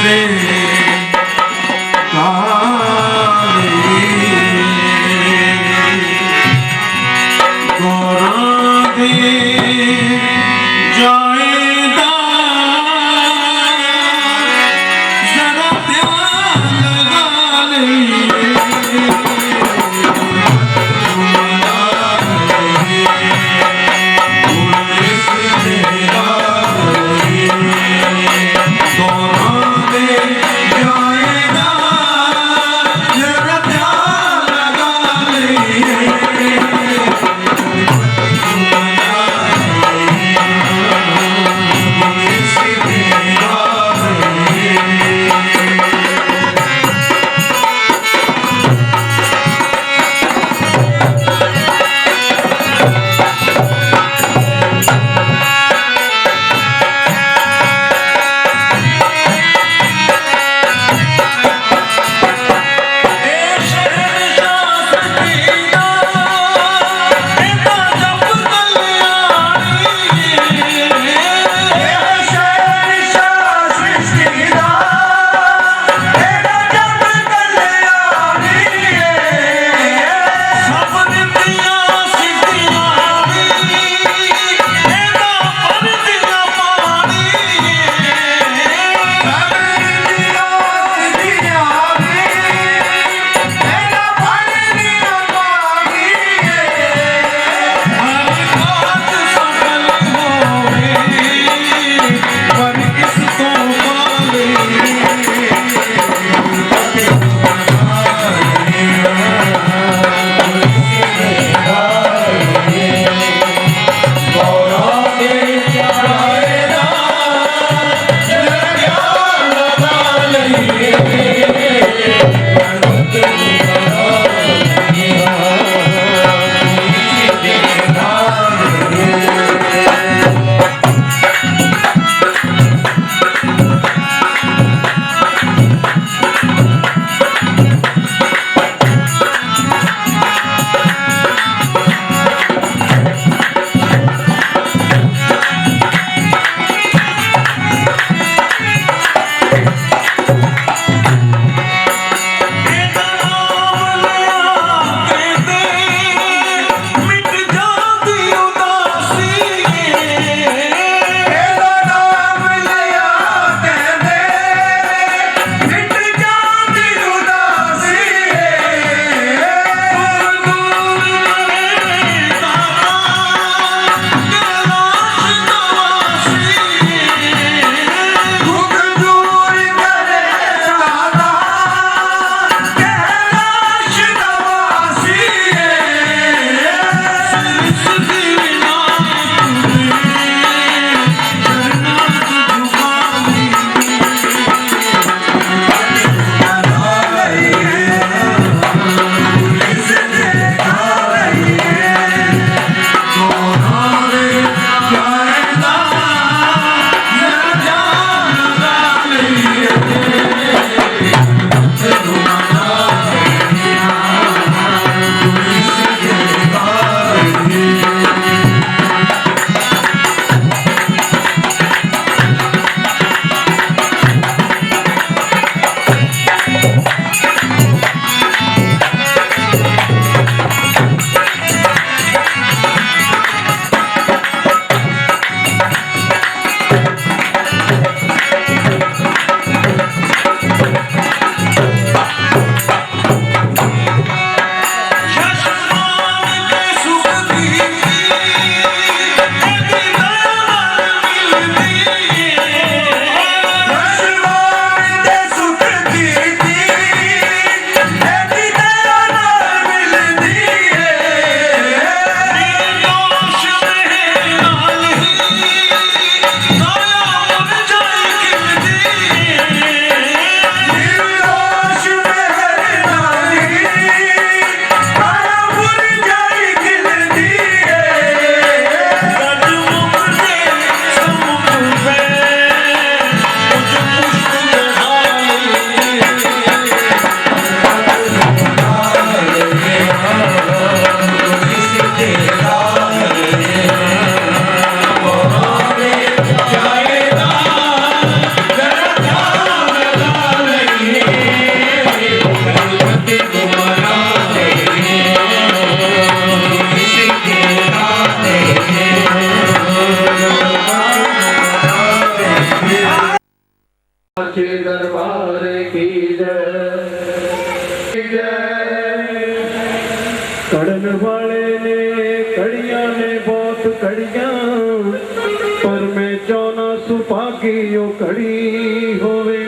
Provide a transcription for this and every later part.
Dor दरबार की जय कड़न वाले ने कड़ियां ने बहुत कड़ियां पर मैं चाहना सुभागी ओ कड़ी होवे।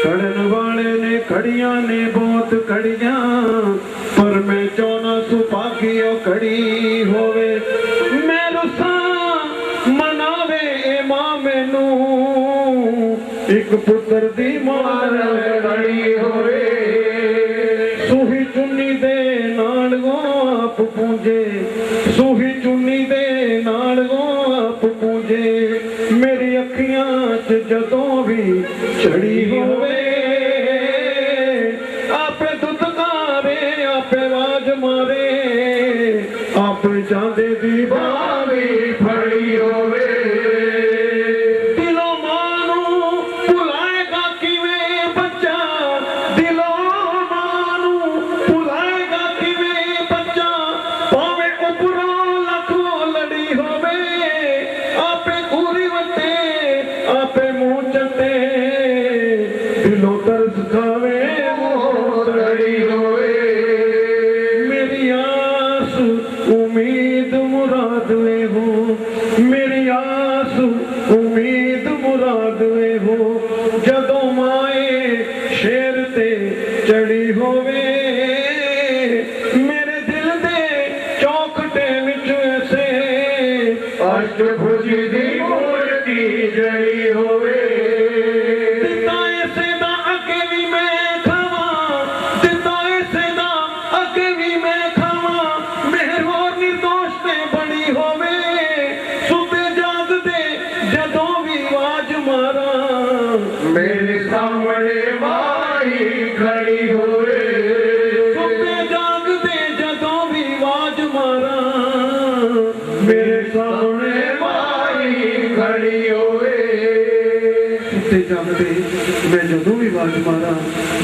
कड़न वाले ने कड़ियां ने बहुत कड़ियां पर मैं चाहना सुभागी ओ कड़ी होवे। मैं रुसा मनावे ए मां मैनू एक पुत्र दी मान कड़ी होवे। सूही चुन्नी दे नाल आप पूंजे सूही चुन्नी दे नाल आप पूंजे मेरी अखियां च जदों भी चढ़ी होवे। आपे दुदकारे आपे आवाज मारे आपे जांदे दी बावी फड़ी होवे। दिलों मानू भुलाएगा किवें बच्चा दिलों मानू भुलाएगा किवें बच्चा भावें उपरों लखों लड़ी होवे। आपे घूरी वटे आपे मुंह चटे दिलों तरस खावे लड़ी होवे। मेरी आस उम्मीद मुराद वे हो मेरी आस उम्मीद मुराद वे हो जदों माए शेर ते चढ़ी होवे। मेरे दिल दे चौखटे विच ऐसे अष्टभुजी दी मूर्ति जड़ी होवे। दिता ऐसे दा अगे भी मैं खावां दिता ऐसे दा अगे भी मैं खावां मेहर होर निर्दोष ते बड़ी होवे। सुते जागदे जदों भी आवाज मारा मेरे सामने माई खड़ी होवे। सुते जागदे जदों भी आवाज मारा मेरे सामने माई खड़ी होवे। सुते जागदे मैं जदों भी आवाज मारा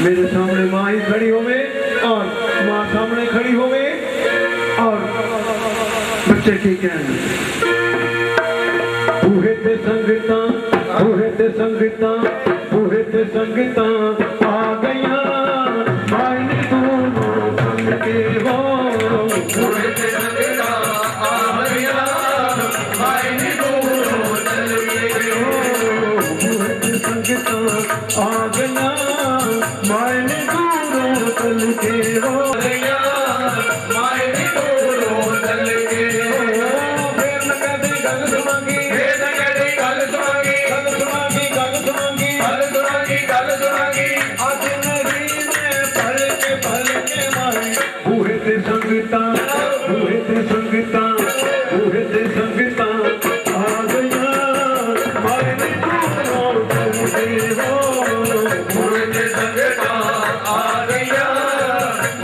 मेरे सामने माई खड़ी होवे और मां सामने खड़ी होवे। और बच्चे की कहना बूहे ते संगतां बूहे ते संगतां बूहे ते संगतां आ गईयां माई नी दोनों संग के हो। बूहे ते संगतां आ गईयां माई नी दोनों चल के हो। बूहे ते संगतां आ गईयां माई नी दोनों चल के हो। माई नी दोनों चल के हो। फिर न कदे गल सुनांगी फिर न कदे गल सुनांगी गल सुनांगी गल सुनांगी गल सुनांगी गल सुनांगी अज नहीं मैं पल के माए। बूहे ते संगतां बूहे ते संगतां बूहे ते संगतां आ गईयां माई नी दोनों चल के हो। बूहे ते संगतां आ गईयां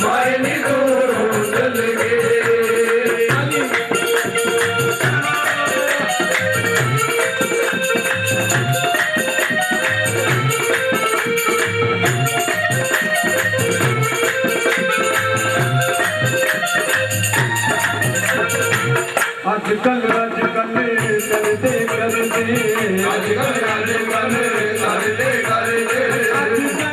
माई नी दोनों चल के। आजकल करते करते आजकल करते करते आजकल करते करते आजकल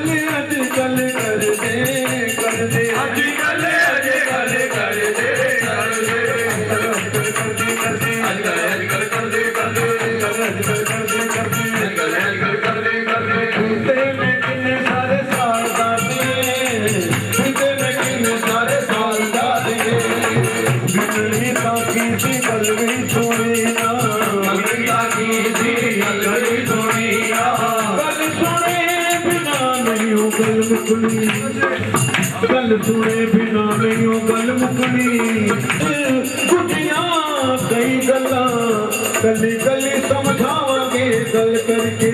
गल सुने बिना नहीं हो गल मुकनी गुटियां कई गल्लां गली गली समझावांगे गल करके।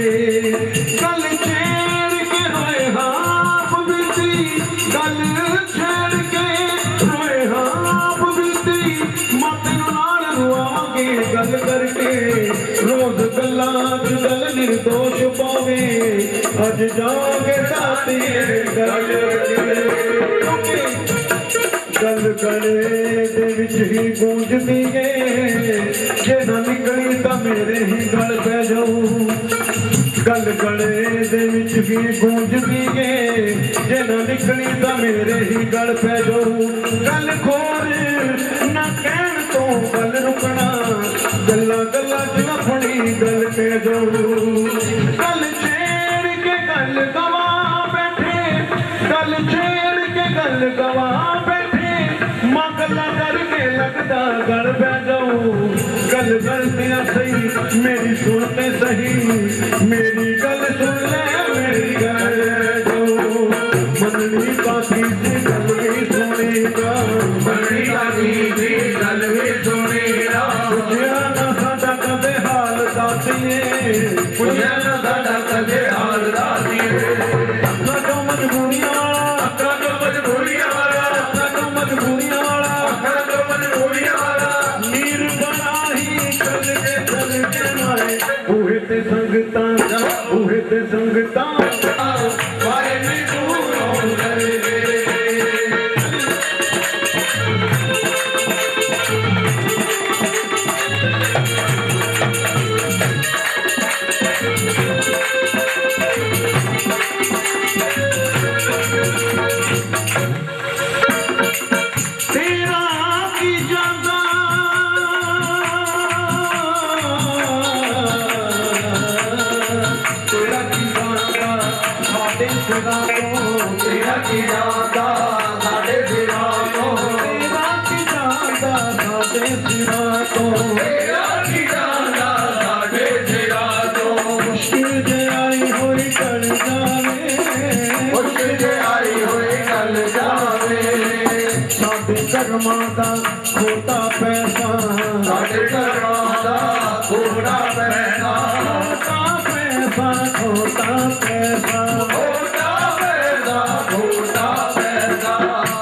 गल छेड़ के रोए हाप बीती गल छेड़ के रोए हाप बीती मत नाल रुआवांगे गल करके। रोज गल्लां च गल निर्दोष पावे अज जाके साथी गल गल गले दे विच ही गूंजदी है जे ना निकली तां मेरे ही गल पै जाऊं गल गले दे विच ही गूंजदी है जे ना निकली तां मेरे ही गल पै जाऊं गल खोर ना कहण तो गल रुकना गल्ला गल्ला च अपनी गल पै जाऊं गल छेड़ के गल गवा बैठे गल छेड़ के गल गवा बैठे मां गल्ला करके लगदा गल पै जाऊं गल गलतियां सही मेरी सुनते सही मेरी गल सुन ले मेरी गल जाऊं मननी बाकी सी गल भी सुनेगा मननी बाकी सी गल भी सुनेगा पुछया ना साडा कदे हाल दातिए पुछया ना साडा कदे हाल दातिए अक्का जो मजबूरियां वाला अक्का जो मजबूरियां वाला अक्का जो मजबूरियां वाला अक्का जो मजबूरियां वाला नीर बना ही चल के माए बूहे ते संगतां वाहे में दूर करे तेरा की जादा तेरा की जादा साडे सिरा तो तेरा की जादा साडे सिरा तो तेरा की जादा साडे सिरा तो तेरा की जादा साडे सिरा तो मुश्किल जे आई होई टल जावे मुश्किल जे आई होई गल जावे साडे कर्मां दा खोटा पैसा साडे घरां दा थोड़ा पैसा खोटा पैसा खोटा पैसा थोड़ा पैसा थोड़ा पैसा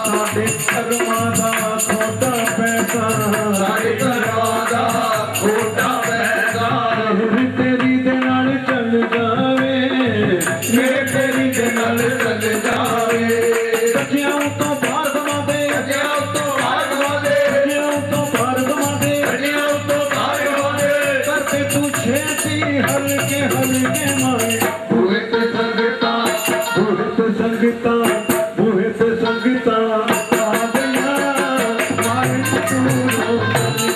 साडे कर्मां दा खोटा पैसा साडे घरां दा थोड़ा पैसा मेरी तेरी दे नाल चल जावे मेरे तेरी दे नाल चल जावे सच्चियां तो बाहर समा दे अजिया तो भाग वादे सच्चियां तो बाहर समा दे अजिया तो भाग वादे करते तू छेती हल्के हल्के माए हुए ते संगता बूहे ते संगता आ गया माए तू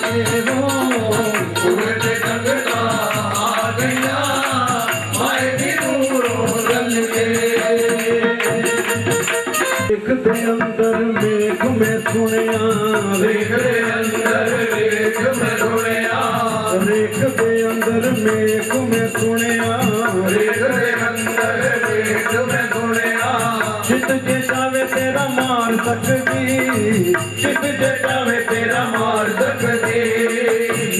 के हो हुए ते संगता आ गया माए भी दूरों रल के एक दे अंदर मेघ में सुनिया रेख दे अंदर रेख में सुनिया रेख दे अंदर मेघ में सुनिया रेख दे अंदर रेख में सुनिया चित जे जावे तेरा मार सकदी चित जे जावे तेरा मार सकती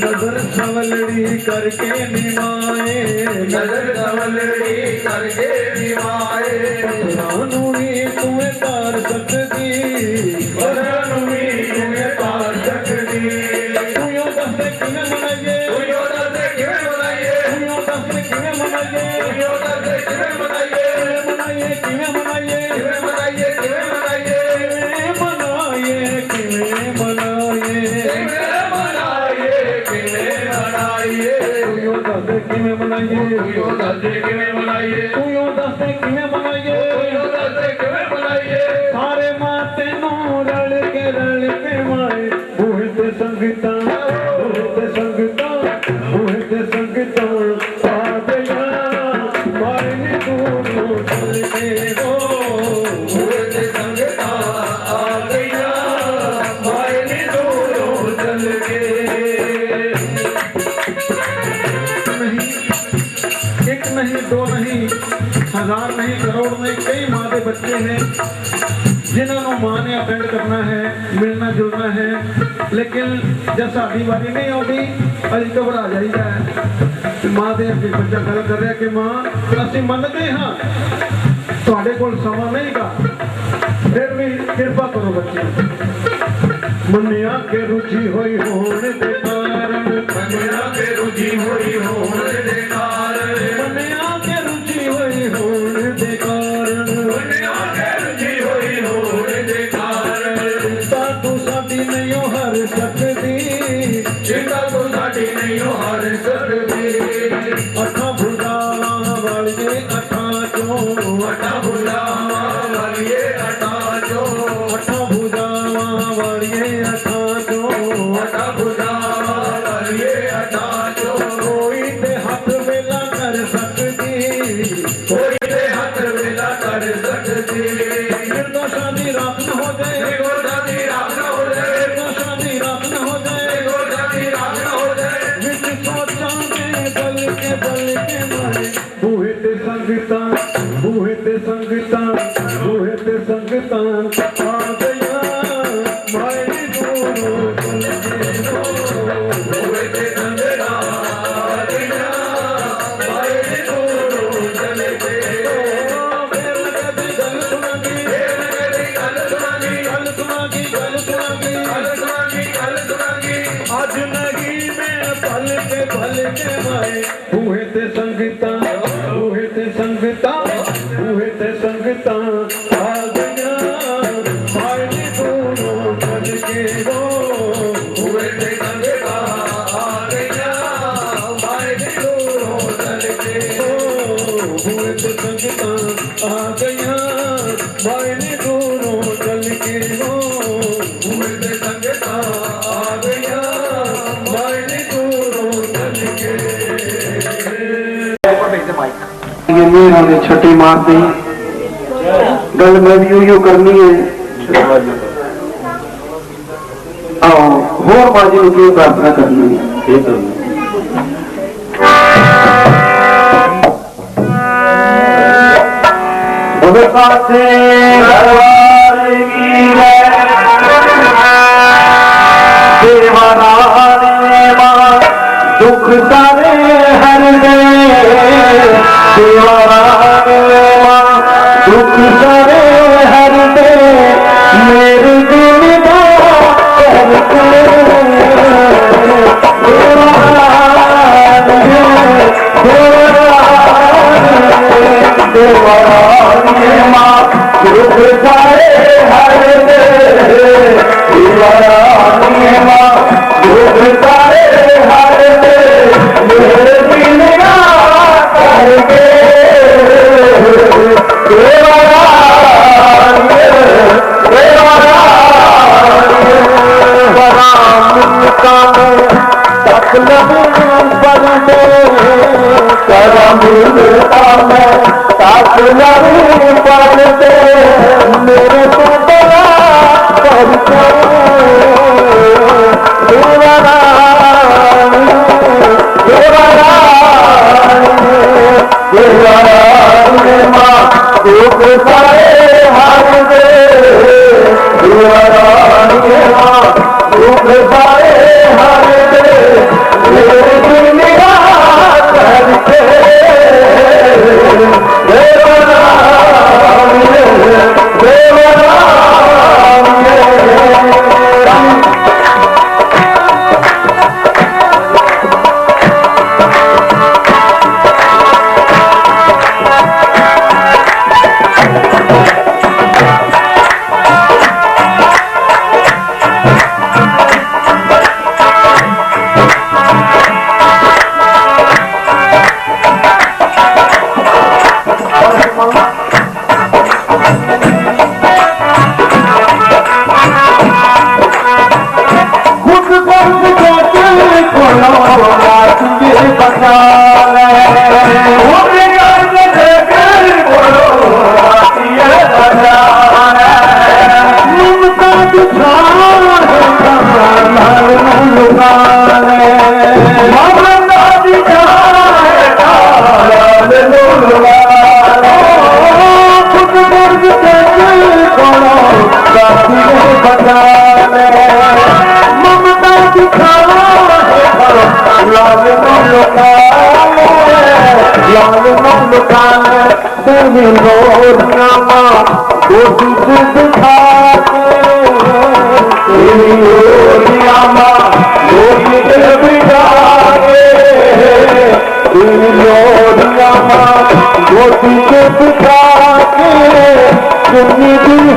नजर सवलड़ी करके निमाए नजर सवलड़ी करके निभाए रानूनी तुम्हें तार सकदी वरनुमी तुम्हें पार सकती तू यो दस्ते किवें मनाइए तू यो दर्द किवें बनाइए तू यो दस्ते किवें मनाइए तू यो दर्द किवें बनाइए किवें मनाइए किवें बनाइए किवें बनाइए किवें मनाइए किवें बनाइए किवें बनाइए तू यो दस्ते किवें मनाइए तू यो दर्द किवें बनाइए तू यो दस्ते किवें मनाइए तू यो दर्द किवें बनाइए सारे माते नू रल के माए बूहे ते संगता आ गया माए नी दूरों चल के हो हुए ते संगता आ गया माए नी दूरों चल के नहीं एक नहीं दो नहीं हजार नहीं करोड़ नहीं कई माँ के बच्चे हैं जिन्होंने माँ ने अटेंड करना है मिलना जुलना है लेकिन जब साड़ी बारी नहीं आती अभी घबरा जाइए माँ के अगे बच्चा गल कर रहा कि माँ असं मनते हाँ थोड़े को समा नहीं गा फिर भी कृपा करो बच्चे मनिया के रुचि हुई होने के कारण मनिया के रुचि हुई होने दे कारण मनिया के रुचि हुई होने के कारण मनिया के रुचि हुई होने दे कारण तू साडी नहीं हो हर सकती, चिंता तू साडी नहीं हो हर सकती। अठा भुजावां वालिए अठा चो, अठा भुजावां वालिए अठा चो, अठा भुजावां वालिए अठा चो, अठा भुजावां वालिए अठा चो। कोई ते हाथ वेला कर सकती, कोई ते हाथ वेला कर सकती। निर्दोषां दी राख न हो जाए, निर्दोषां दी राख न हो जाए, निर्दोषां दी राख न हो जाए, निर्दोषां दी राख न हो जाए। विच सोचां दे बल के मारे बूहे ते संगतां, बूहे ते संगतां, बूहे ते संगतां आ गया माए दूरों चल के वो। बूहे ते संगतां आ गया माए दूरों चल के वो। फेर लगे दी गल सुनागी, फेर लगे दी गल सुनागी, गल सुनागी, गल सुनागी, गल सुनागी, गल सुनागी। आज नहीं मैं भल के माए बूहे ते संगतां, बूहे ते संगतां, बूहे ते संगतां आ गया माए दूरों चल के वो। बूहे ते संगतां आ गया माए दूरों चल के वो। बूहे ते संगतां आ गया माए दूरों चल के वो। बूहे ते संगतां आ गया माए दूरों चल के। ये मेरा ने छठी मार दी गल मैं भी यूं करनी है। आओ होर बाजी ने क्यों प्रार्थना करनी है। पासे दुख सारे हर दे, दुख सारे हर दे मेरे दिल का दुख सारे हर दे, दुख सारे हर दे मेरे दिल का करके मेरे को बड़ा करके दुख सारे हर दे, दुख सारे हर दे मेरे दिल का करके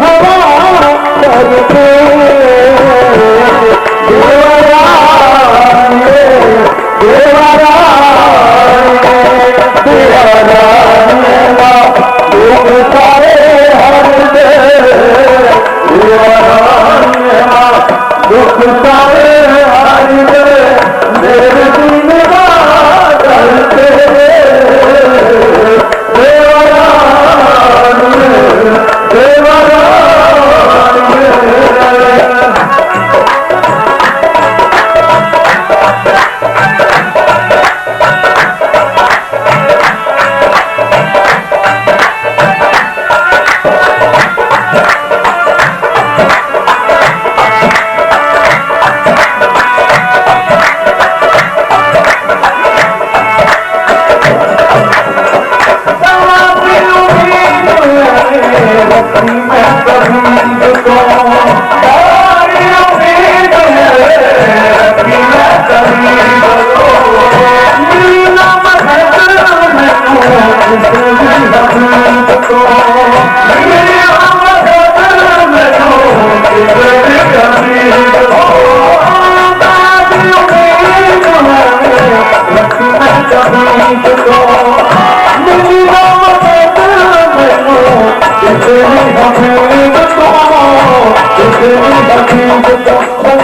हवा करके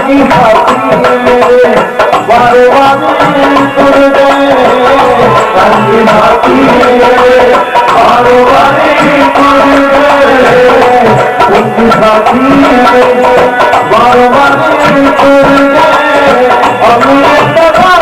संगी साथी मेरे बारे बारे तुर गए संगी साथी मेरे बारे बारे तुर गए संगी साथी मेरे बारे बारे तुर गए अमीर दफा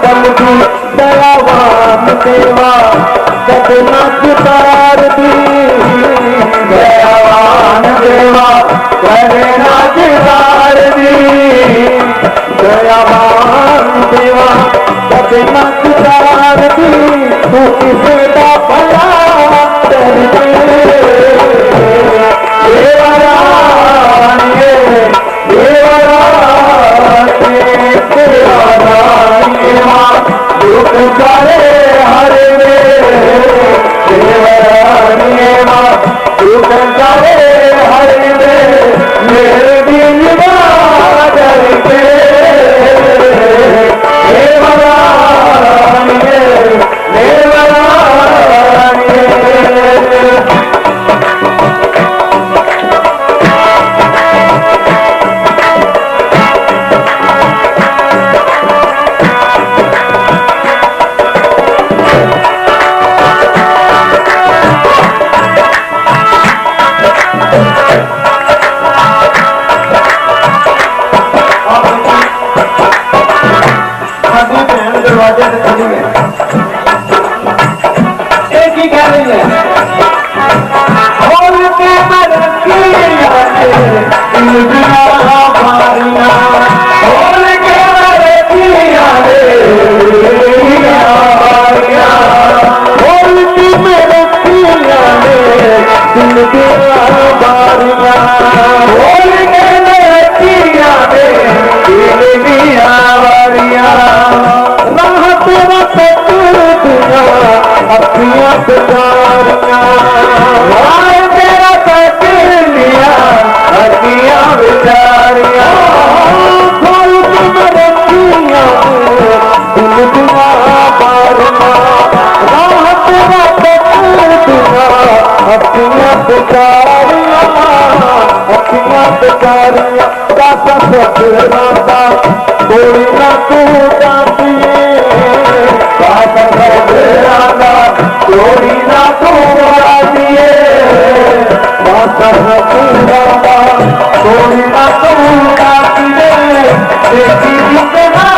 करके दयावान देवा सपना तार दी दयावान देवा करना तार दी दयावान देवा सपना तार दी तू किसका भला करके कोई ना तू जाती कोई ना तू आती कोई ना तू आती देखी करके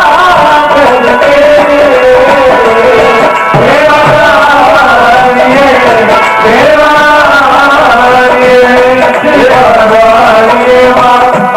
देवा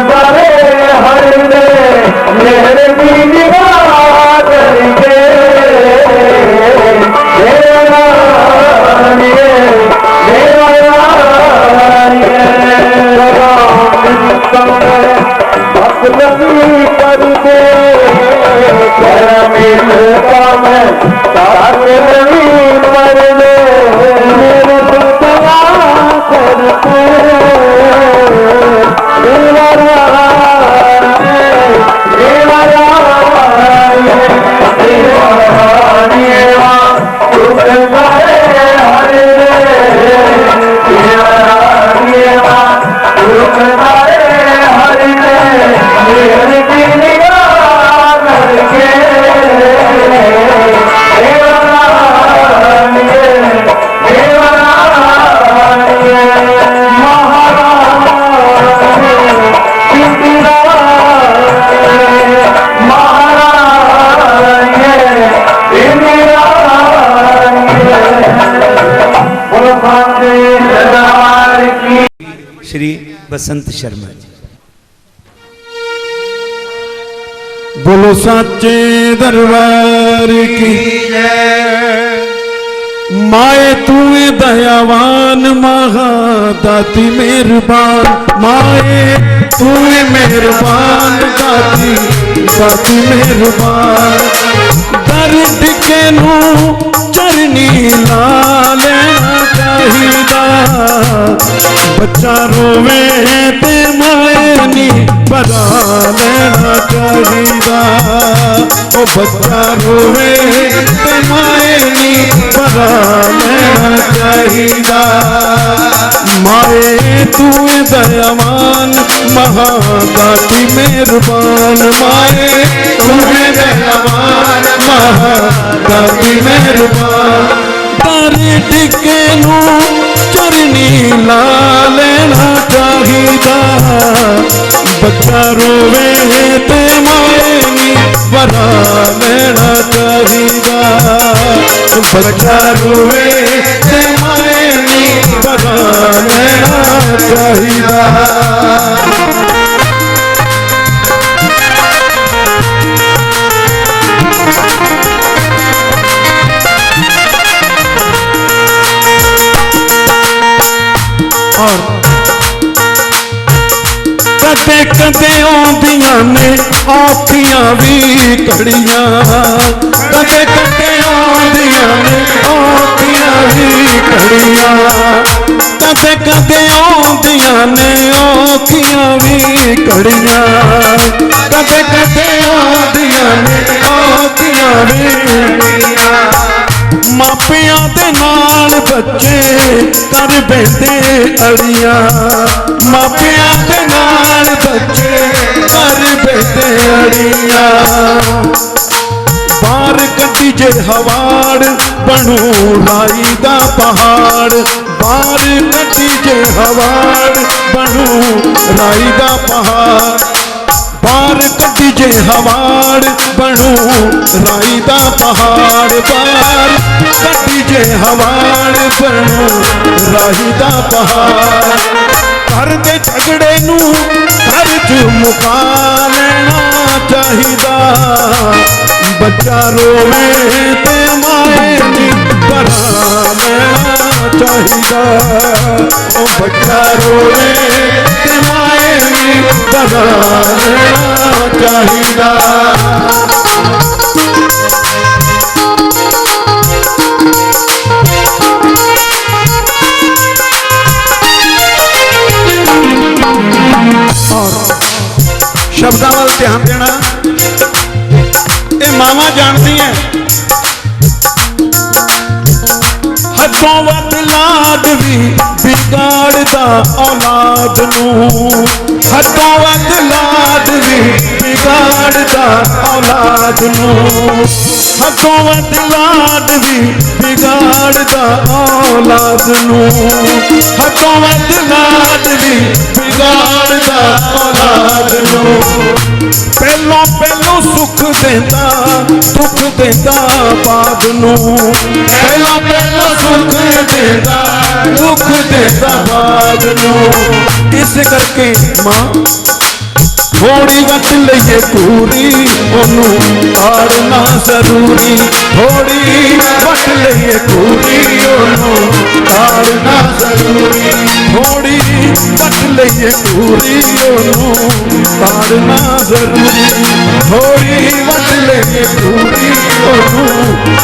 बारे हर दे मेरे की निगाह करके मेरा रानिए अपनी कर दे मिलता मैं ताक नहीं मर दे मेरे दुआ करते श्री बसंत शर्मा जी। बोलो साचे दरबार की जय। माए तू दयावान महादाती मेहरबान, माए तू मेहरबान दाती दाती मेहरबान। दर्द के नू चरनी ला लेना चाहिदा, बच्चा रोवे ते माए नी बरा लेना चाहिदा। ओ बच्चा रोवे ते माए नी बरा लेना चाहिदा। माए तू दयावान महादाती मेहरबान, माए तू दयावान महादाती मेहरबान। तारे टिके नू चरनी ला लेना चाहिदा, बच्चा रोवे ते माए नी बरा लेना चाहिदा। बच्चा रोवे ते माए नी बरा लेना चाहिदा। कदे कदे आंदियां ने औखियां भी घड़ियां, कदे कदे आंदियां ने औखियां भी घड़ियां। कदे कदे आंदियां ने औखियां भी घड़ियां, कदे कदे आंदियां ने औखियां भी घड़ियां। मापियां दे नाल बच्चे कर बैठे अड़ियां, मापियां दे नाल बच्चे कर बैठे अड़ियां। बार कटी जे हवाड़ बनू लाई दा पहाड़, बार कटी जे हवाड़ बनू लाई दा पहाड़। बार कटी जे हवाड़ बनू राई दा पहाड़, बार कटी जे हवाड़ बनू राई दा पहाड़। घर दे झगड़े नू घर च मुका लेना चाहिदा, बच्चा रोवे ते माए नी बरा लेना चाहिदा। ओ बच्चा रोवे ते माए नी बरा लेना चाहिदा। शब्दां वाल ध्यान देना, ये मावा जानती हैं हदों वध लाड भी बिगाड़दा औलाद नू, हदों वध लाड भी बिगाड़दा औलाद नू। हदों वध लाड भी बिगाड़दा औलाद नू, हदों वध लाड भी बिगाड़दा औलाद नू। पहलों पहलों सुख देंदा दुख देंदा बाद नू, पहलों पहलों सुख देंदा दुख देंदा बाद नू। इस करके मां थोड़ी वट लइए पूरी ओनू ताड़ना जरूरी थोड़ी वट लइए पूरी ओनू ताड़ना जरूरी थोड़ी वट लइए पूरी ओनू ताड़ना जरूरी थोड़ी वट लइए पूरी ओनू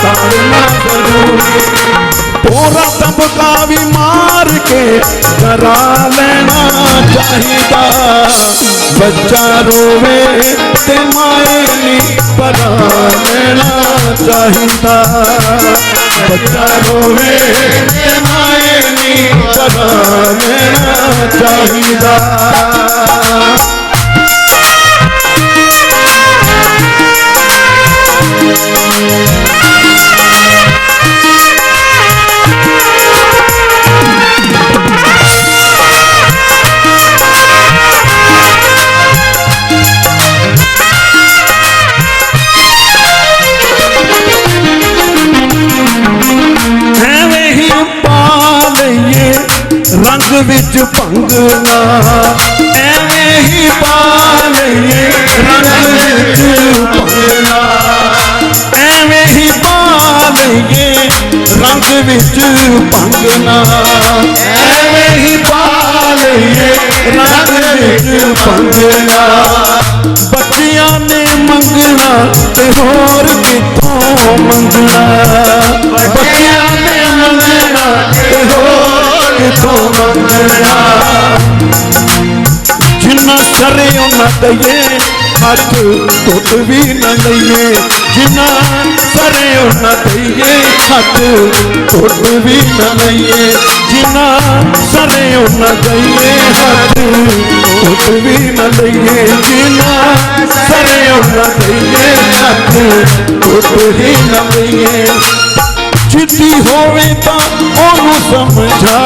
ताड़ना जरूरी पूरा दबका भी मार के करा लेना चाहिदा बच्चा रोवे ते माए नी परा लेना चाहिदा बच्चा रोवे ते माए नी परा लेना चाहिदा रंग विच भंगना एवें ही पा लइए रंग विच भंगना एवें ही पा लइए रंग विच भंगना एवें ही पा लइए रंग विच भंगना बच्चियां ने मंगना ते होर किथों मंगना बच्चियां ने मंगना ते होर किथों मंगना जिन्ना सरे उन्ना दइए हाथ टुट भी न लइए जिन्ना सरे उन्ना दइए हाथ टुट भी न लइए जिन्ना सरे उन्ना दइए हाथ टुट भी न लइए जिन्ना सरे उन्ना दइए हाथ टुट ही न लइए जिद्दी होवे तां ओनू समझा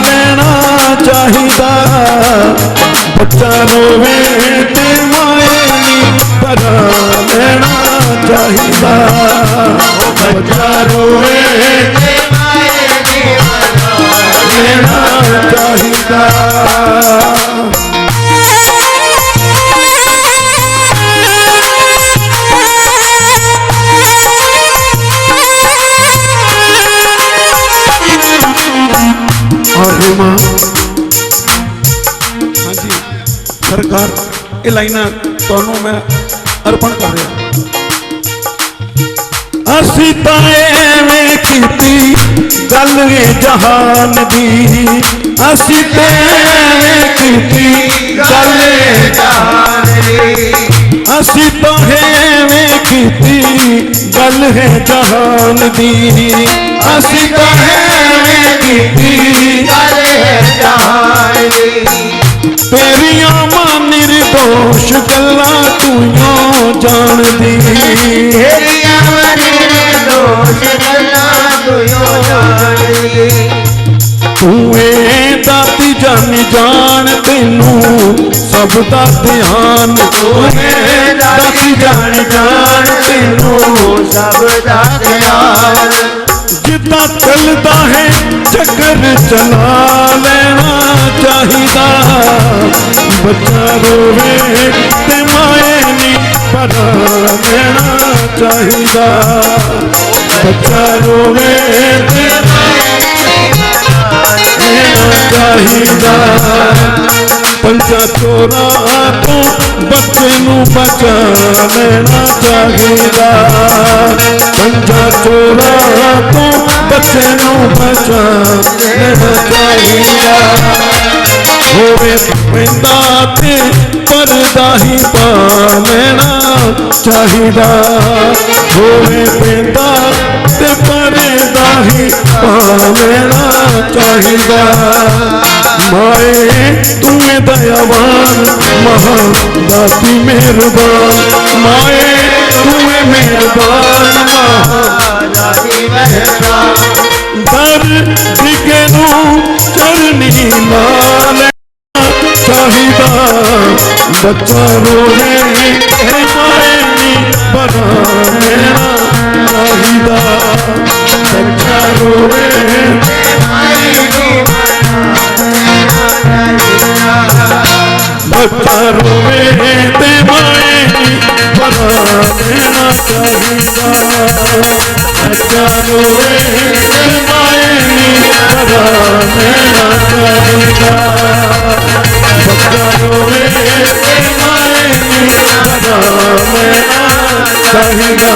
लेना चाहिदा बच्चा रोवे ते माए नी परा लेना चाहिदा बच्चा रोवे ते माए नी परा लेना चाहिदा हाँ जी सरकार ये लाइना तुहानू मैं अर्पण कर रहा असी तां एवें कीती गल ए जहान दी असी तां एवें कीती गल ए जहान दी असी तां एवें कीती गल है जहान दी असी तां एवें कीती गल है जहान दी तेरिया मां निर्दोष गल्ला तूं जान दी तेरिया मां निर्दोष गल्ला तूं जान दी तूए दाती जान जान तेनू सब दा ध्यान तूए दाती जान जान तेनू सब दा ध्यान जिदा चलता है चक्कर चला लेना चाहिदा बच्चा रोवे ते माए नी परा लेना चाहिदा बच्चा रोवे ते माए नी परा लेना चाहिदा पंचा चोरा तो बच्चे नू बचा लेना चाहिदा पंचा चोरा तो बच्चे नू बचा लेना चाहिदा होवे पैंदा ते परदा ही पा लेना चाहिदा होवे पैंदा ते परदा ही पा लेना चाहिदा माए तुम्हें दयावान महा दाती मेहरबान माए तुम्हें मेहरबान महा दाती मेहरबान दर दिगे नू चरनी लाल चाहिदा बच्चा रोवे माए नी बना लेना चाहिदा बच्चा रोवे माए नी बच्चा रोवे ते माए नी बना देना चाहिदा बच्चा रोवे ते माए नी बना देना चाहिदा बच्चा रोवे ते माए नी बना देना चाहिदा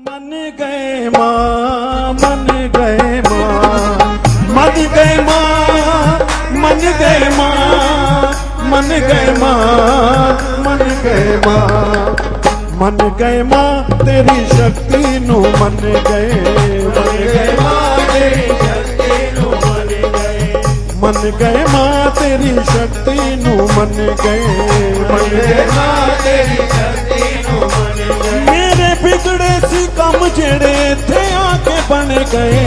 मन गए माँ मन गए माँ मन गए माँ मन गए माँ मन गए माँ मन गए माँ मन गए माँ तेरी शक्ति नु मन गए माँ तेरी शक्ति नु मन गए माँ तेरी शक्ति नु मन गए माँ तेरी शक्ति नु मन गए मेरे बिगड़े सी कम जेड़े थे आके बन गए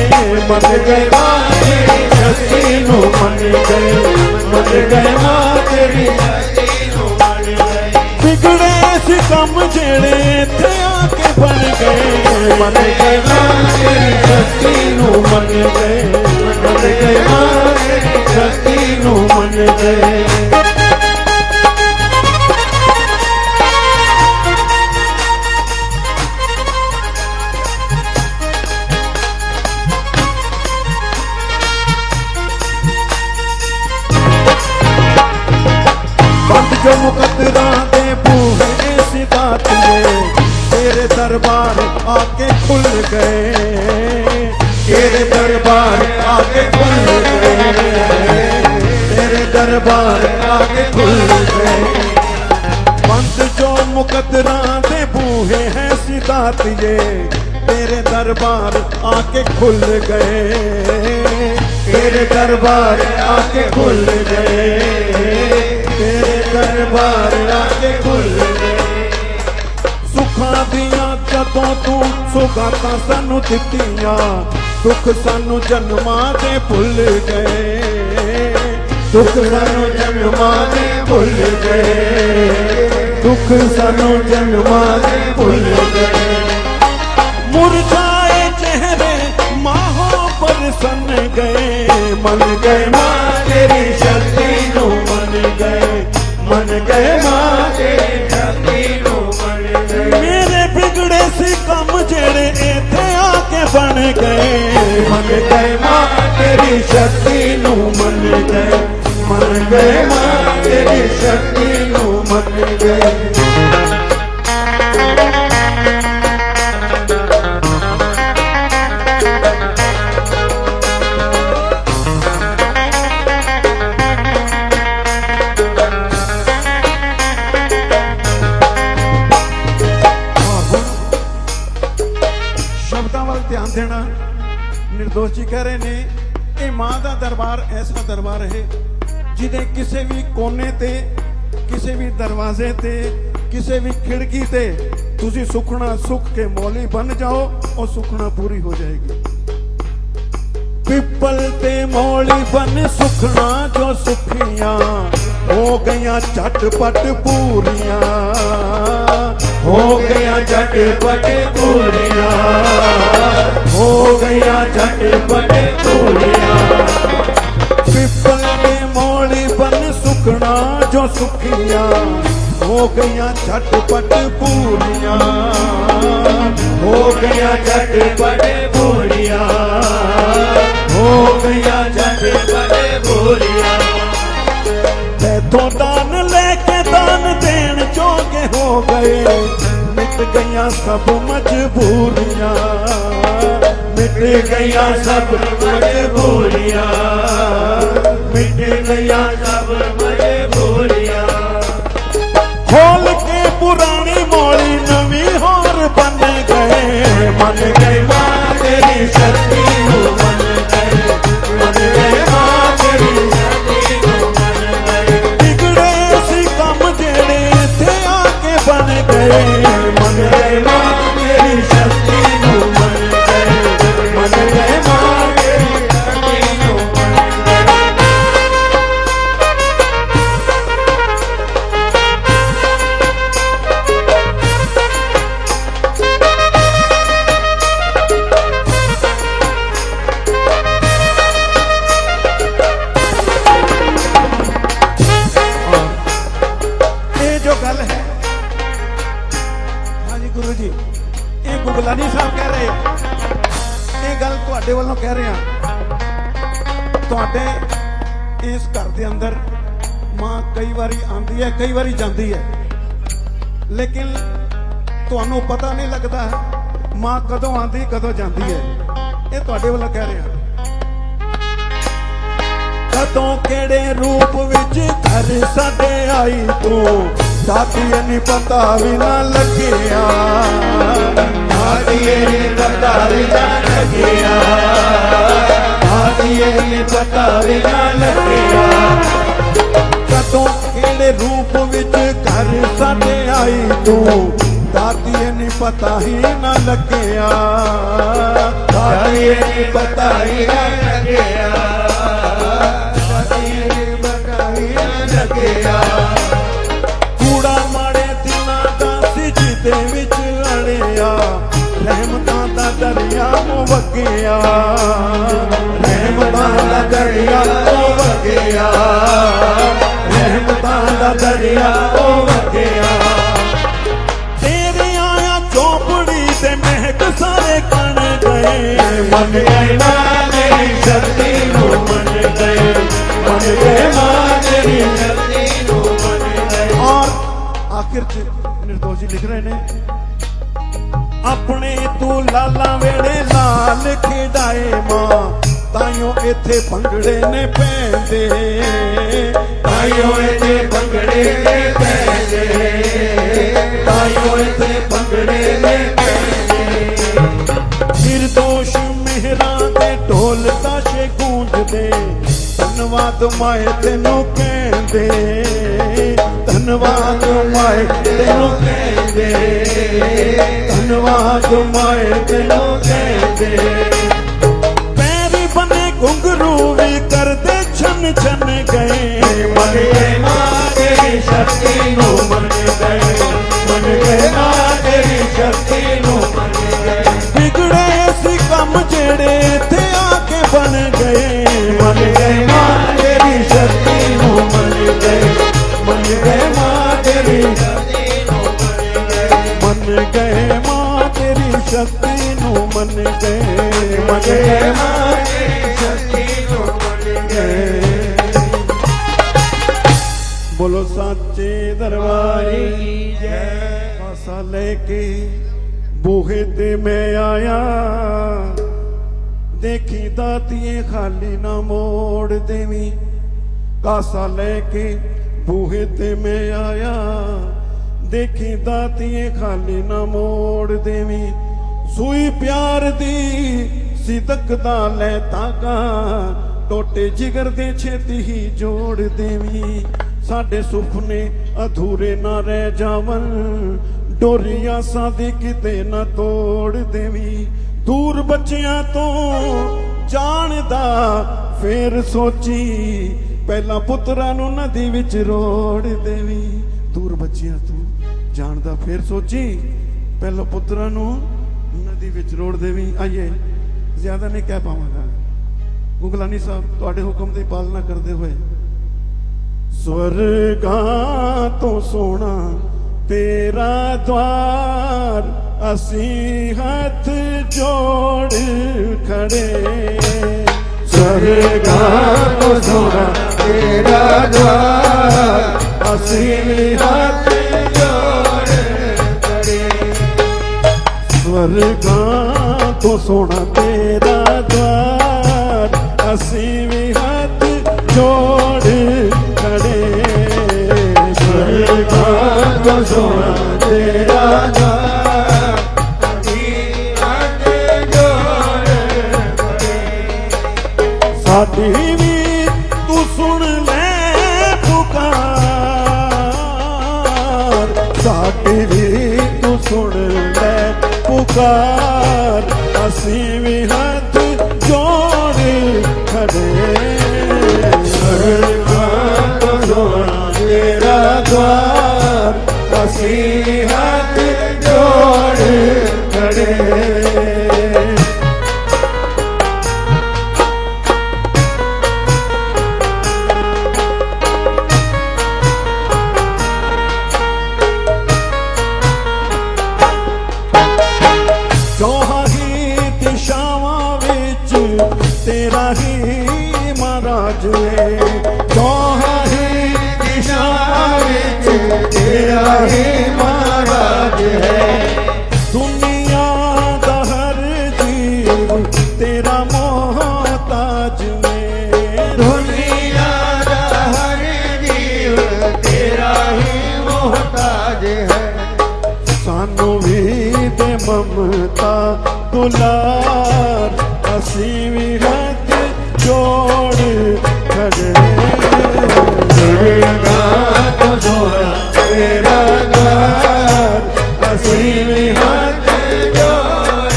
मन गए माँ तेरी शक्ति नु मन गए माँ तेरी शक्ति नु मन गए बिगड़े सी कम जेड़े थे आके बन गए मन गए माँ तेरी शक्ति नु मन गए माँ तेरी शक्ति नु मन गए जो मुकद्दरा दे बूहे सितातिए तेरे दरबार आके खुल गए तेरे दरबार आके खुल गए तेरे दरबार आके खुल गए बंद जो मुकद्दरा दे बूहे हैं सितातिए तेरे दरबार आके खुल गए तेरे दरबार आके खुल गए तेरे दरबार आके खुल गए सुखा दिया जदों तू सुगाता सानू दित्तियां दुख सानू जन्मा दे भुल गए दुख सानू जन्मा दे भुल गए दुख सानू जन्मा दे भुल गए मुरझाए चेहरे माहों पर सन गए मन गए माँ तेरी शक्ति नु मन गए माँ तेरी शक्ति नु मन गए मेरे बिगड़े सी कम जेड़े इथे आके बन गए मन गए माँ तेरी शक्ति नु मन गए माँ तेरी शक्ति नु मन गए ध्यान देना निर्दोष जी कह रहे ने ये मां का दरबार ऐसा दरबार है जिदे किसी भी कोने ते किसी भी दरवाजे ते किसी भी खिड़की ते तुसी सुखना सुख के मौली बन जाओ और सुखना पूरी हो जाएगी पिपल ते मौली बन सुखना जो सुखियां हो गया झटपट पूरियां हो गया झटपट पूरियां हो गया झटपट पूरियां पिपल के मौली बन सुखना जो सुखियां हो गया झटपट पूरियां हो गया झटपट पूरियां हो गया झटपट पूरियां तो दान लेके दान देन जोगे हो गए मिट गया सब मजबूरियां मिट गया सब मजबूरियां मिट गया सब मजबूरियां खोल के पुरानी मौली नवी होर बन गए मन गए माँ तेरी शक्ति हो मन गए माँ तेरी शक्ति हो मन गए बिगड़े सी कम जेड़े थे आके बन गए मन गए माँ तेरी शक्ति हो मन गए माँ तेरी शक्ति हो मन गए ਗੁਗਲਾਨੀ ਸਾਹਿਬ ਕਹਿ ਰਹੇ ਇਹ ਗੱਲ ਤੁਹਾਡੇ ਵੱਲੋਂ ਕਹਿ ਰਹੇ ਹਾਂ। ਤੁਹਾਡੇ ਇਸ ਘਰ ਦੇ ਅੰਦਰ ਮਾਂ ਕਈ ਵਾਰੀ ਆਉਂਦੀ ਹੈ, ਕਈ ਵਾਰੀ ਜਾਂਦੀ ਹੈ, ਲੇਕਿन ਤੁਹਾਨੂੰ ਪਤਾ ਨਹੀਂ ਲੱਗਦਾ ਮਾਂ ਕਦੋਂ ਆਉਂਦੀ ਕਦੋਂ ਜਾਂਦੀ ਹੈ। ਇਹ ਤੁਹਾਡੇ ਵੱਲੋਂ ਕਹਿ ਰਹੇ ਹਾਂ। ਕਦੋਂ ਕਿਹੜੇ ਰੂਪ ਵਿੱਚ ਘਰ ਸਾਡੇ ਆਈ ਤੂੰ, ਸਾਥੀਏ ਨੀ ਪਤਾ ਵੀ ਨਾ ਲੱਗਿਆ, ਸਾਥੀਏ ਨੀ ਪਤਾ ਵੀ ਨਾ ਲੱਗਿਆ, ਸਾਥੀਏ ਨੀ ਪਤਾ ਵੀ ਨਾ ਲੱਗਿਆ। ਕਦੋਂ ਕਿਹੜੇ ਰੂਪ ਵਿੱਚ ਘਰ ਸਾਡੇ ਆਈ ਤੂੰ, ਸਾਥੀਏ ਨੀ ਪਤਾ ਹੀ ਨਾ ਲੱਗਿਆ, ਸਾਥੀਏ ਨੀ ਪਤਾ ਹੀ ਨਾ ਲੱਗਿਆ, ਕੂੜਾ ਮਾੜੇ ਦਿਨਾਂ ਦਾ ਸੀ ਜਿਹਦੇ ਵਿੱਚ ਅੜਿਆ, ਰਹਿਮਤਾਂ ਦਾ ਦਰਿਆ ਉਹ ਵਗਿਆ, ਰਹਿਮਤਾਂ ਦਾ ਦਰਿਆ ਉਹ ਵਗਿਆ, ਰਹਿਮਤਾਂ ਦਾ ਦਰਿਆ ਉਹ ਵਗਿਆ। ਤੇਰੇ ਆਇਆ ਚੋਪੜੀ ਤੇ ਮਹਿਕ ਸਾਰੇ ਕਣ ਗਏ, ਮੰਨ ਗਏ ਮਾਂ ਤੇਰੀ ਸ਼ਕਤੀ ਨੂੰ, ਮੰਨ ਗਏ, ਮੰਨ ਗਏ ਮਾਂ ਤੇਰੀ ਸ਼ਕਤੀ ਨੂੰ, ਮੰਨ ਗਏ। ਔਰ ਆਖਿਰ ਚ ਨਿਰਦੋਸ਼ ਜੀ ਲਿਖ ਰਹੇ ਨੇ, ਆਪਣੇ ਤੂੰ ਲਾਲਾਂ ਵੇੜੇ ਲਾਲ ਖਿਡਾਏ ਮਾਂ, ਤਾਈਓ ਇੱਥੇ ਭੰਗੜੇ ਨੇ ਪੈਂਦੇ, ਤਾਈਓ ਇੱਥੇ ਭੰਗੜੇ ਨੇ ਪੈਂਦੇ, ਤਾਈਓ ਇੱਥੇ ਭੰਗੜੇ ਨੇ ਪੈਂਦੇ। ਨਿਰਦੋਸ਼ ਮਿਹਰਾਂ ਦੇ ਢੋਲ ਤਾਸ਼ੇ ਗੂੰਜਦੇ, ਧੰਨਵਾਦ ਮਾਏ ਤੈਨੂੰ ਕਹਿੰਦੇ, ਧੰਨਵਾਦ ਮਾਏ ਤੈਨੂੰ ਕਹਿੰਦੇ, ਧੰਨਵਾਦ ਮਾਏ ਤੈਨੂੰ ਕਹਿੰਦੇ। ਪੈਰੀ ਬੰਨੇ ਘੁੰਗਰੂ ਵੀ ਕਰਦੇ ਛਨ ਛਨ ਗਏ, ਮੰਨ ਗਏ ਮਾਂ ਤੇਰੀ ਸ਼ਕਤੀ ਨੂੰ, ਮੰਨ ਗਏ, ਮੰਨ ਗਏ ਮਾਂ ਤੇਰੀ ਸ਼ਕਤੀ ਨੂੰ, ਮੰਨ ਗਏ। ਵਿਗੜੇ ਸੀ ਕੰਮ ਜਿਹੜੇ ਇੱਥੇ ਆ ਕੇ ਬਣ ਗਏ, ਮੰਨ ਗਏ ਮਾਂ ਤੇਰੀ ਸ਼ਕਤੀ ਨੂੰ, ਮੰਨ ਗਏ, ਮੰਨ ਗਏ ਮਾਂ ਤੇਰੀ ਸ਼ਕਤੀ ਨੂੰ, ਮੰਨ ਗਏ, ਮੰਨ ਗਏ ਮਾਂ ਤੇਰੀ ਸ਼ਕਤੀ ਨੂੰ, ਮੰਨ ਗਏ, ਮੰਨ ਗਏ ਮਾਂ ਤੇਰੀ ਸ਼ਕਤੀ ਨੂੰ, ਮੰਨ ਗਏ। बोलो साचे दरबारी की जय। आसा लेके बूहे ते मैं आया, देखी दातिए खाली ना मोड़ देवी, कासा लेके बूहे ते मैं आया, देखी दातिए खाली ना मोड़ देवी। सुई प्यार दी सिदक दा ले ताका, टोटे जिगर दे छेती ही जोड़ देवी। साडे सुपने अधूरे ना रह जावन, डोरी आसां दी किते ना तोड़ देवी। दूर बच्चियां तो जानदा फिर सोची, पहला पुत्रा नू नदी विच रोड़ देवी। दूर बच्चियां तो जानदा फिर सोची, पहला पुत्रा नू नदी विच रोड़ देवी। आइए ज्यादा नहीं कह पावांगा, गुगलानी साहब तुहाडे हुक्म दी पालना करते हुए। स्वर्गा तो सोना तेरा द्वार, असी हाथ जोड़ खड़े। स्वर्गा तो सोना तेरा द्वार, असी हाथ जोड़ खड़े। स्वर्गा तो सोना तेरा द्वार, असी हाथ जोड़ खड़े। स्वर्गा तो सोना तेरा द्वार, हाथ जोड़ खड़े। साडी भी तू सुन ले पुकार, साडी भी तू सुन ले पुकार, असी भी हाथ जोड़ खड़े। स्वर्गा तो सोना तेरा द्वार, असी हाथ जोड़ खड़े। तेरा ही महाराज है। दुनिया दा हर जीव तेरा मोहताज में, दुनिया दा हर जीव तेरा ही मोहताज है। सानू भी दे ममता दुलार, असी भी हाथ जोड़ खड़े। तेरा तो सोना तेरा घर, असी भी हाथ जोड़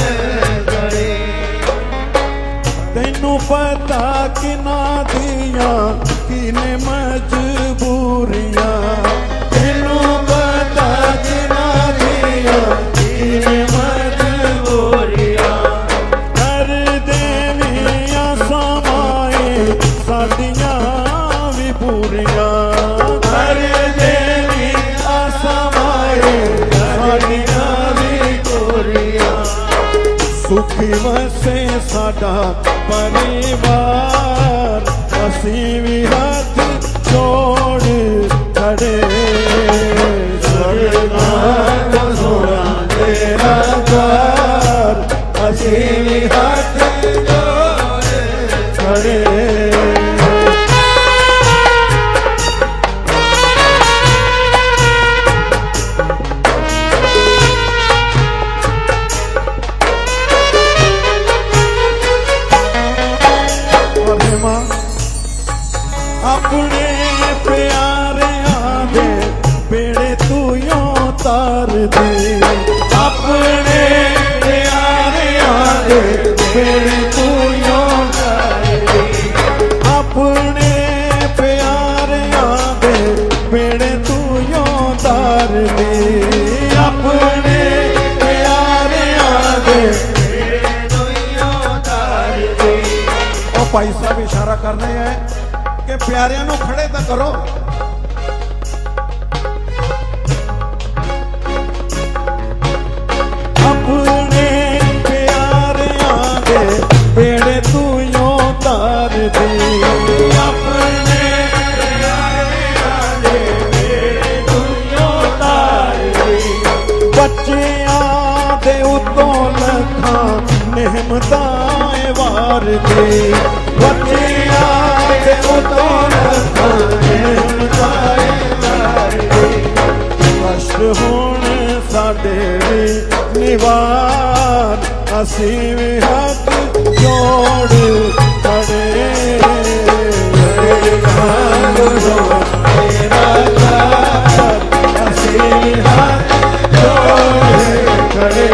खड़े। तेनू पता किना दिया किने मजबूरियां, तेनू पता किना दिया किने मजबूरियां। कर देवियां समाए साडियां भी पूरियां, कर देवी आसमाए साडियां भी पूरियां। सुखी वसे साडा परिवार, असी भी हाथ जोड़ खड़े। स्वर्गा तो सोना तेरा घर, असी भी हाथ जोड़ खड़े। अपने प्यारे आदे बेड़े तू यों तार दे, अपने प्यारे आदे बेड़े तू यों तार दे। अपने प्यारे आदे बेड़े तू यों तार दे। अपने प्यारे आदे बेड़े तू यों तार दे। और भाई साहब इशारा कर रहे हैं कि प्यारियां नू खड़े तो करो। अपने प्यारे आदे बेड़े तू यों तार दे। अपने प्यारे आदे बेड़े तू यों तार दे। बच्चियां दे उतों लखा नेमतां वार दे। बच्चियां दे उतों लखा नेमतां वार दे। कष्ट होने साडे भी निवार, असी भी हाथ जोड़ खड़े। तेरा घर, असी भी हाथ जोड़ खड़े।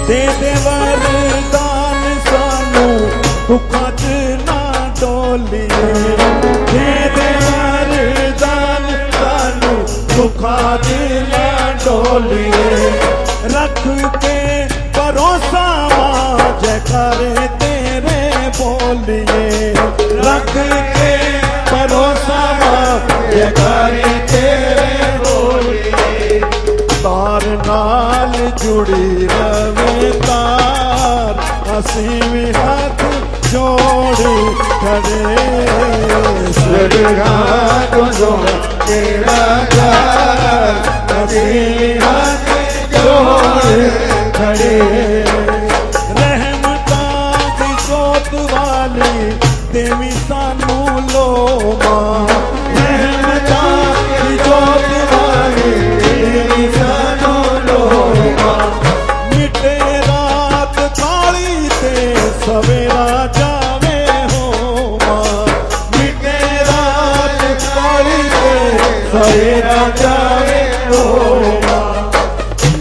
दे दे वरदान सानू दुखां च ना डोलिए। दे दे वरदान सानू दुखां च ना डोलिए। रख के भरोसा मां जयकारे तेरे बोलिए। रख के भरोसा मां जयकारे तेरे बोलिए। तार नाल जुड़ी रवे तार, असी भी हाथ जोड़ खड़े। स्वर्गा तो सोना तेरा घर, असी भी हाथ जोड़ खड़े। रहमतां दी जोत वाली देवी सानू लो मां। रहमतां दी जोत वाली देवी सानू लो मां। मिटे रात काली ते सवेरा जावे हो मां। मिटे रात काली ते सवेरा जावे हो मां।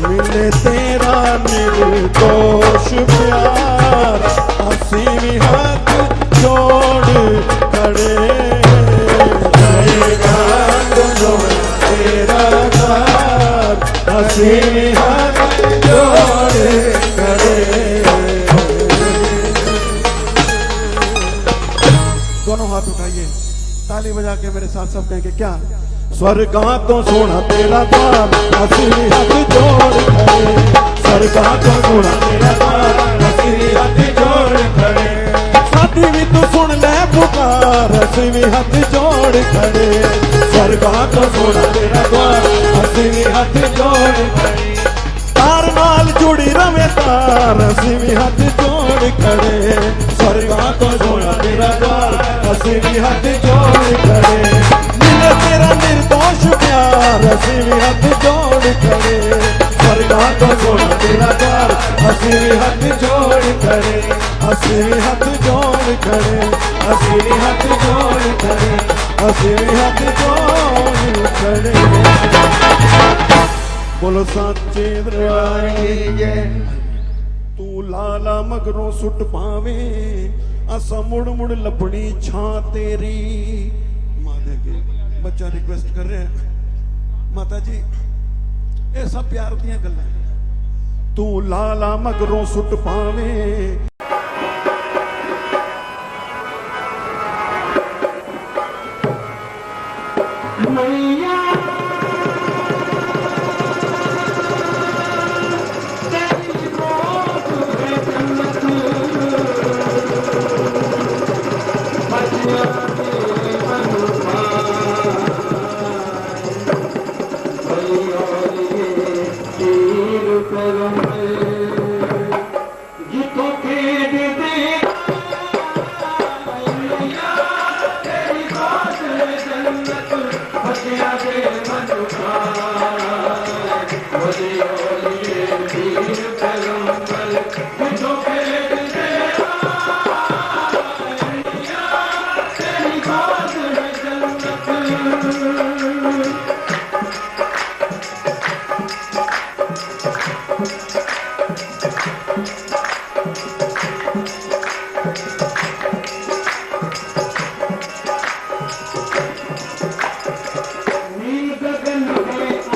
मिले तेरा निर्दोष प्यार, असी भी हाथ जोड़ खड़े। स्वर्गा तो सोना तेरा घर, असी भी हाथ जोड़ खड़े। दोनों हाथ उठाइए। ताली बजा के मेरे साथ सब कहेंगे क्या? स्वर्गा तो सोना तेरा द्वार, असली हाथ जोड़ खड़े। स्वर्गा तो सोना तेरा द्वार, असली हाथ जोड़ खड़े। साथी भी तू सुन ले पुकार, असली हाथ जोड़ खड़े। स्वर्गा तो सोना तेरा द्वार, असली हाथ जोड़ खड़े। तार नाल जुड़ी रवे तार, असली हाथ जोड़ खड़े। स्वर्गा तो सोना तेरा द्वार, असली हाथ जोड़ खड़े। मिले तेरा निर्दोष प्यार, असली हाथ जोड़ खड़े। स्वर्गा तो सोना तेरा द्वार, असली हाथ जोड़ खड़े। असली हाथ जोड़ खड़े, असली हाथ जोड़ खड़े, असली हाथ जोड़ खड़े। बोलो सच्चे दरबार की जय। तू लाला मगरों सुट पावे, असा मुड़ मुड़ लपनी छां तेरी। माता के बच्चा रिक्वेस्ट कर रहे हैं, माता जी ये सब प्यार दियां गल्लां। तू लाला मगरों सुट पावे, मैया गगन में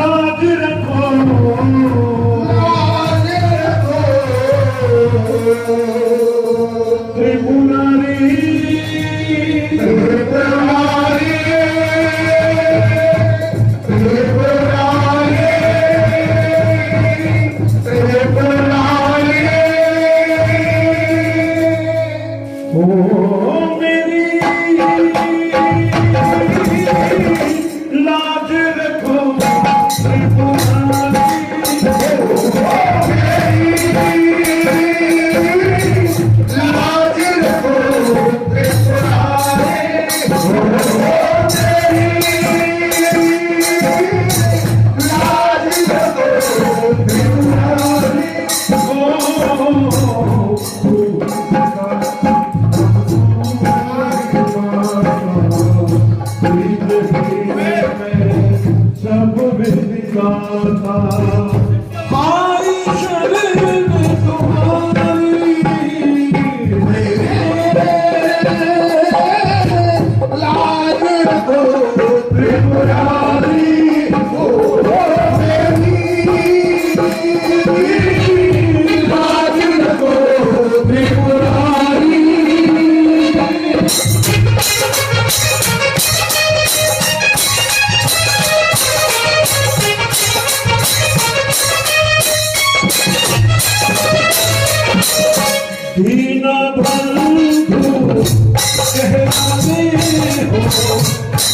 लाज रखो त्रिपुरारी लाज रखो सब विदिता हारी शरण तुम्हारी लाज रखो त्रिपुरारी लाज रखो त्रिपुरारी दीना बंधु कहलाते हो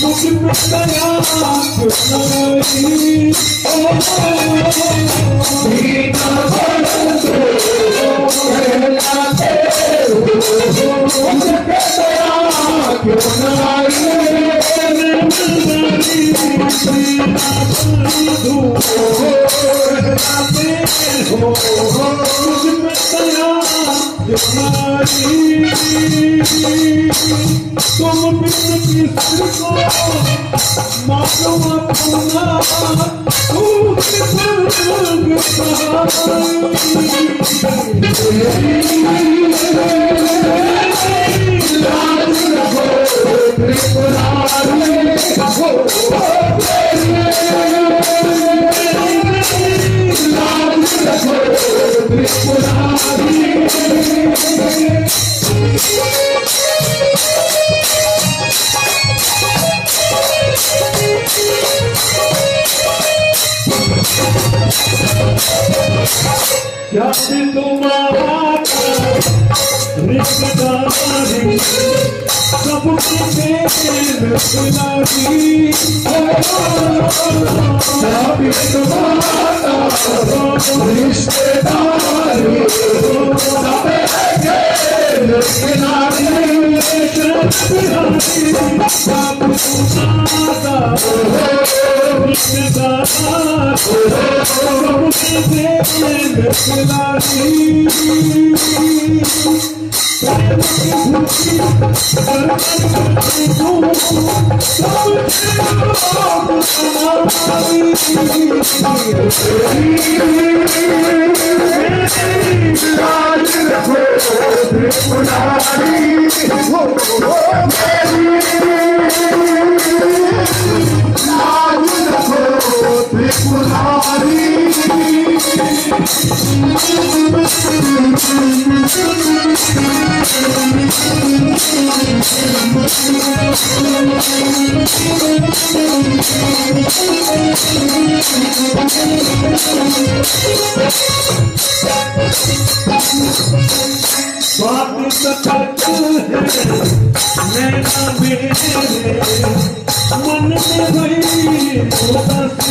मुझ में दया नहीं दीना बंधु कहलाते हो मुझ में दया क्यों नहीं दीना बंधु कहलाते हो मुझ में दया तुम बिन किसको मानो अपना क्या तुम्हारा रिश्तेदारी सबके रिश्तेदारी मन में भई उदासी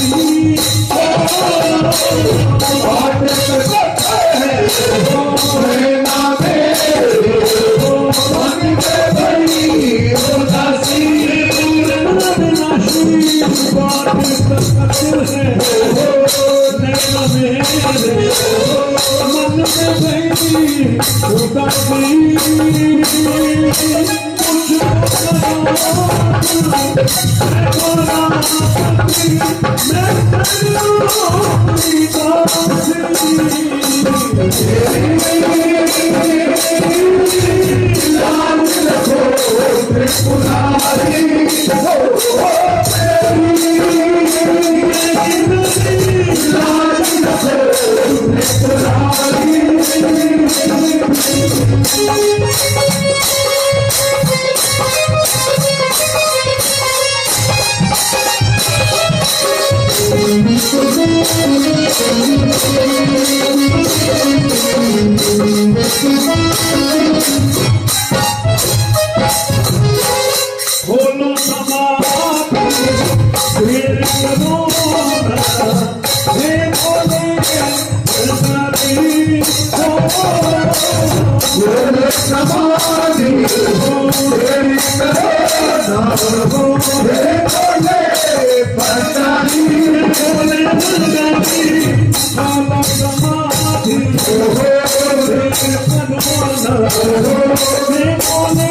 बोलो समाधि फिर करोना हे बोले समाधि बोले समाधि फिर करोना हे बोले पतानी बोले समाधि बोलो समाधि फिर करोना हे बोले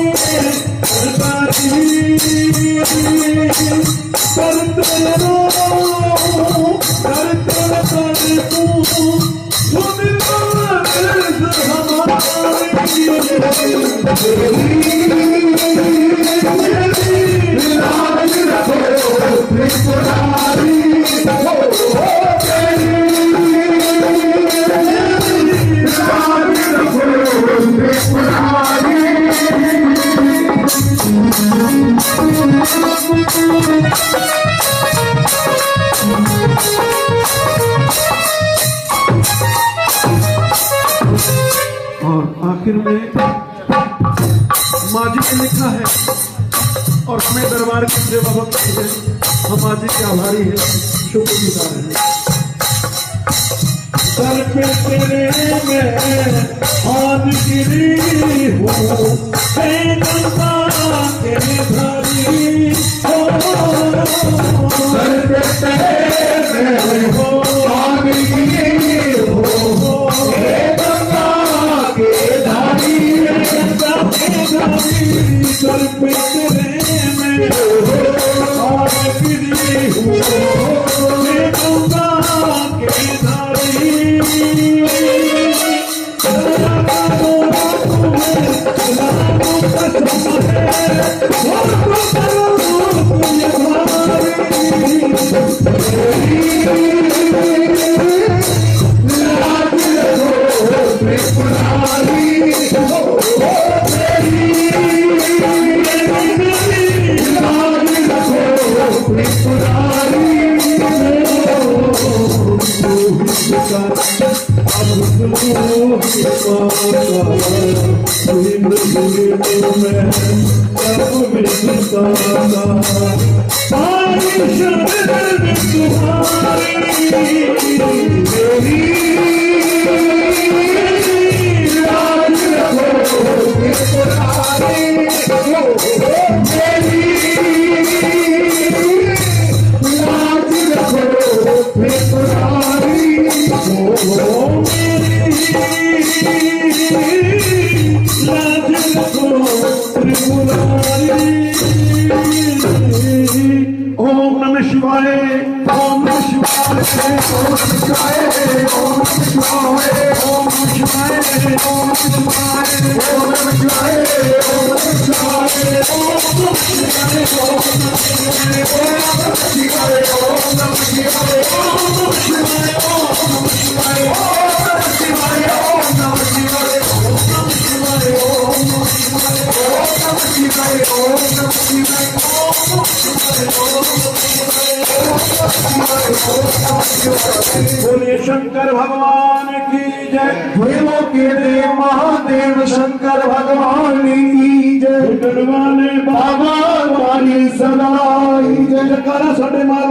और आखिर में माजी ने लिखा है और हमें दरबार की सेवा भक्ति है, हम माजी के आभारी हैं, शुक्रगुजार हैं। सर पे तेरे में हाथ गिरी हूँ, हे गंगा के धारी हो। सर पे तेरे में हाथ गिरी हूँ, हे गंगा के धारी, गंगा के धारी। सर पे तेरे में हाथ गिरी हूँ, हे गंगा के धारी। ओम नमः शिवाय, ओम नमः शिवाय, ओम नमः शिवाय, ओम नमः शिवाय, ओम नमः शिवाय, ओम नमः शिवाय, ओम नमः शिवाय, ओम नमः शिवाय, ओम नमः शिवाय, ओम नमः शिवाय, ओम नमः शिवाय, ओम नमः शिवाय, ओम नमः शिवाय, ओम नमः शिवाय, ओम नमः शिवाय, ओम नमः शिवाय, ओम नमः शिवाय, ओम नमः शिवाय, बोलिए शंकर भगवान की जय। देवों के देव महादेव शंकर भगवान की जय। वाले बाबा वाली सदा जय। जयकारा साडे माल